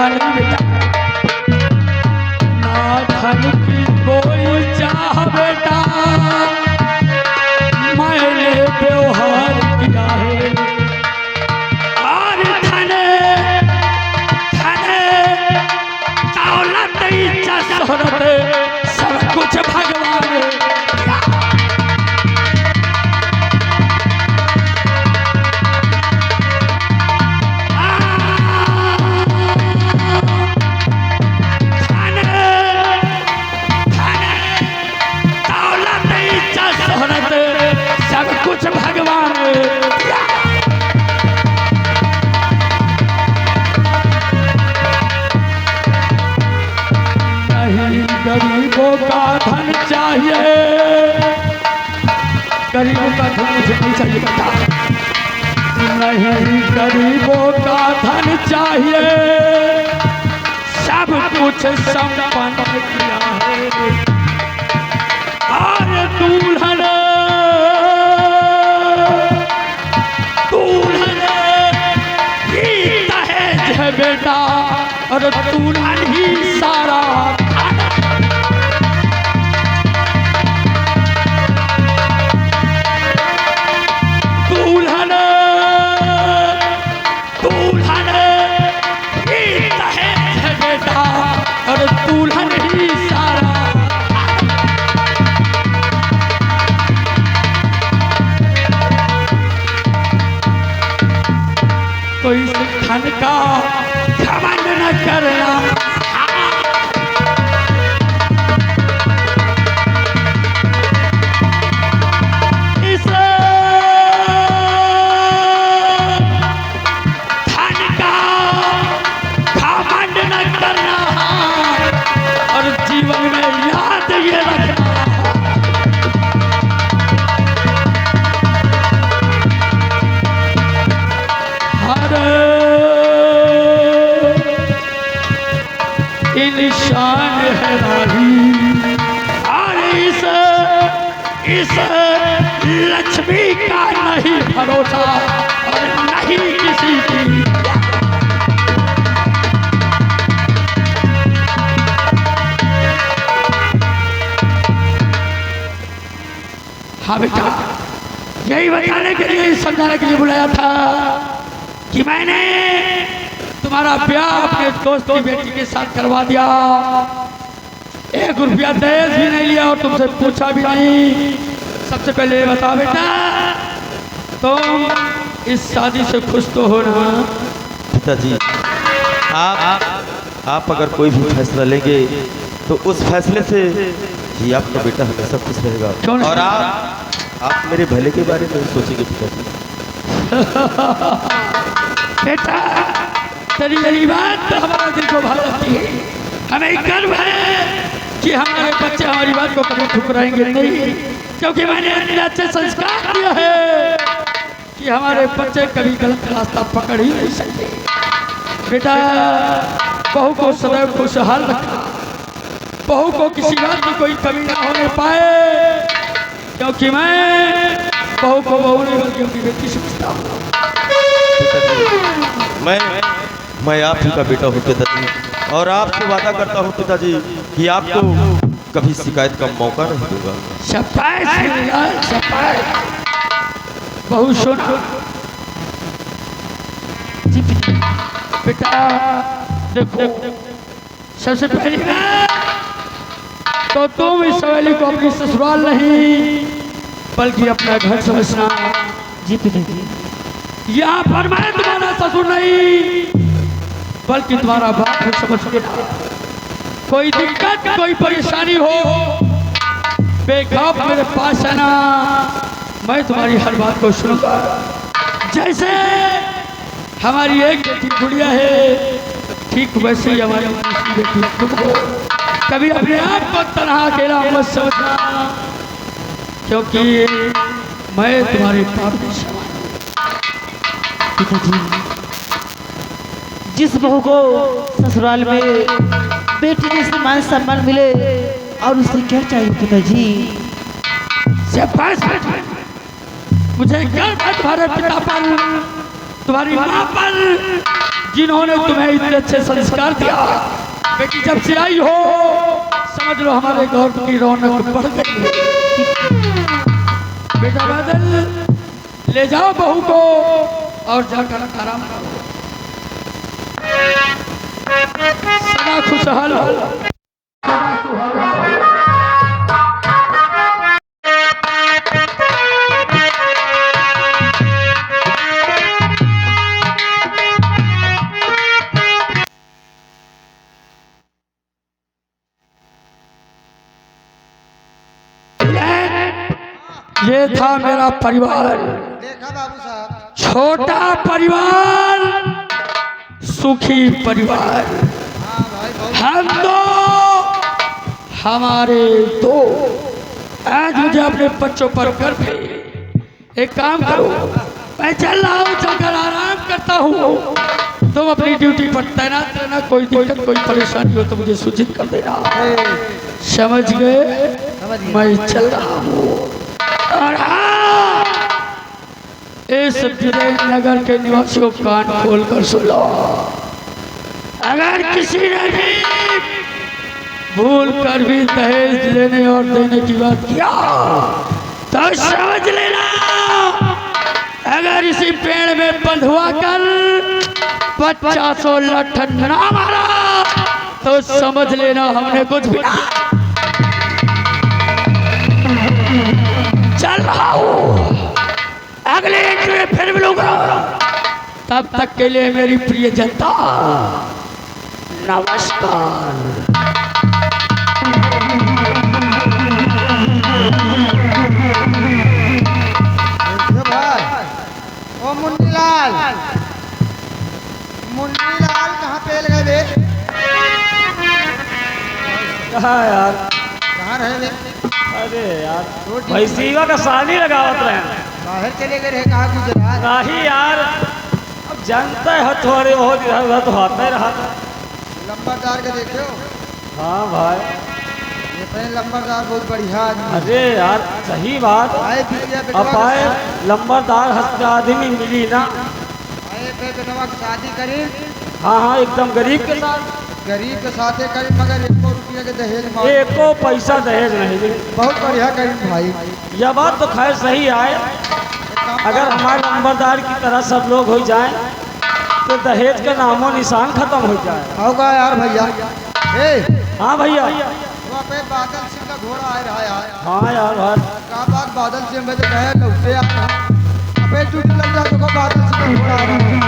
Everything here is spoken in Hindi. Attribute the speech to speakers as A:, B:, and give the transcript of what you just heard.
A: परवाह नहीं बेटा, ना धन की कोई चाह बेटा, मैंने व्यवहार किया है। और धन दौलत इज्जत शोहरत सब कुछ भगवान कुछ भगवान नहीं गरीबों का धन चाहिए, गरीबों का धन मुझे नहीं चाहिए बेटा, नहीं गरीबों का धन चाहिए, सब कुछ संपन्न किया है। और दुल्हन बेटा, और दुल्हन ही सारा दुल्हन ही दहेज है बेटा, और दुल्हन ही सारा। तो इस धन का घमंड न करना, इस धन का घमंड न करना, और जीवन में याद ये रखना, इंसान है राही, और इस लक्ष्मी का नहीं भरोसा, और नहीं किसी की। हाँ बेटा, यही बताने के लिए, समझाने के लिए बुलाया था कि मैंने तुम्हारा ब्याह अपने दोस्त की बेटी के साथ करवा दिया, 1 रुपया दहेज भी नहीं लिया, और तुमसे पूछा भी नहीं। सबसे पहले ये बता बेटा, तुम इस शादी से खुश तो हो ना?
B: पिताजी, आप अगर कोई भी फैसला लेंगे तो उस फैसले से ही आपका बेटा हमेशा खुश रहेगा, और आप मेरे भले के बारे में सोचेंगे पिताजी।
A: बेटा, तेरी यही बात तो हमारा दिल को भा जाती है। हमें गर्व है कि हमारे बच्चे हमारी बात को कभी ठुकराएंगे नहीं, क्योंकि मैंने इतने अच्छे संस्कार दिया है कि हमारे बच्चे कभी गलत रास्ता पकड़ ही नहीं सकते। बेटा, बहू को सदैव खुशहाल रखना, बहू को किसी बात की कोई कमी ना होने पाए, क्योंकि मैं बहू को बहू नहीं बल्कि अपनी बेटी समझता हूँ।
B: मैं आप ही का बेटा हूँ पिताजी, और आपसे वादा करता हूँ पिताजी कि आपको कभी शिकायत का मौका नहीं दूंगा।
A: शाबाश बहू सुन बेटा, देखो सबसे पहली तो तुम इस सवेली को अपनी ससुराल नहीं बल्कि अपना घर समझना।
C: जी पिताजी।
A: यहाँ पर मैं तुम्हारा ससुर नहीं बल्कि तुम्हारा बाप है, समझ के। कोई दिक्कत कोई परेशानी हो बेखौफ मेरे पास आना, मैं तुम्हारी हर बात को सुनूंगा। जैसे हमारी एक बेटी गुड़िया है, ठीक वैसे ही हमारी दूसरी बेटी तुमको कभी अपने आप को तनहा अकेला मत समझना, क्योंकि मैं तुम्हारे बाप के समान हूं।
C: पिताजी, जिस बहू को ससुराल में बेटी जैसे मान सम्मान मिले और उससे क्या चाहिए पिताजी?
A: मुझे गर्व है तुम्हारे पिता पर, तुम्हारी माँ पर, जिन्होंने तुम्हें इतने अच्छे संस्कार दिया। बेटी जब से आई हो समझ लो हमारे घर की रौनक बढ़ गई है। बेटा बादल ले जाओ बहू को और जाकर आराम करो, सदा खुशहाल हो। ये था मेरा परिवार,
D: देखा बाबू साहब,
A: छोटा परिवार, सुखी परिवार।
D: हाँ भाई बहुत
A: हम दो, हमारे दो। आज मुझे अपने बच्चों पर गर्व है। एक काम करो, मैं चल रहा हूँ, चलकर आराम करता हूँ। तुम अपनी ड्यूटी पर तैनात रहना, कोई दिक्कत कोई परेशानी हो तो मुझे सूचित कर देना। समझ गए? मैं चल रहा हूँ। और हाँ, इस नगर के निवासियों कान खोल कर सुन लो, अगर किसी ने भी भूल कर भी दहेज लेने और देने की बात किया तो समझ लेना, अगर इसी पेड़ में बंधुआ कर 50 लठन ना मारा तो समझ लेना हमने कुछ भी ना। चल रहा हूँ, अगले एंट्री में फिर मिलूंगा। तब तक के लिए मेरी प्रिय जनता, नमस्कार।
D: भाई, ओ मुन्नीलाल, मुन्नीलाल कहाँ पे गए बे?
E: कहाँ यार?
D: कहाँ रहे बे?
E: अरे यार भाई सीवा का शादी लगावत रहे,
D: बाहर चले गए रहे, कहाँ गुजरात?
E: नहीं यार, अब जानता है थोड़े बहुत इधर उधर तो होता ही रहा था।
D: लंबरदार के देखे हो?
E: हाँ भाई,
D: ये पहले लंबरदार बहुत बढ़िया आदमी।
E: अरे यार सही बात।
D: आए बिटिया
E: अब
D: बेटवा
E: आए लंबरदार हंसता आदमी मिली ना।
D: आए पे बेटवा की शादी करी,
E: हाँ हाँ, एकदम गरीब के साथ,
D: गरीब के साथे करी, मगर 1 रुपया के दहेज मांग।
E: एको पैसा दहेज नहीं दी।
D: बहुत बढ़िया करी भाई।
E: यह बात तो खैर सही आए, अगर हमारे नंबरदार की तरह सब लोग हो जाएं तो दहेज का नामो निशान खत्म हो जाए।
D: होगा यार भैया। ए,
E: हाँ भैया।
D: वहाँ पे बादल सिंह का घोड़ा आ रहा है यार।
E: हाँ यार भाई,
D: का बात बादल सिंह में तो कहे लौटे आ रहा है। अबे ड्यूटी लग जा तो बादल सिंह का घोड़ा आ रहा है।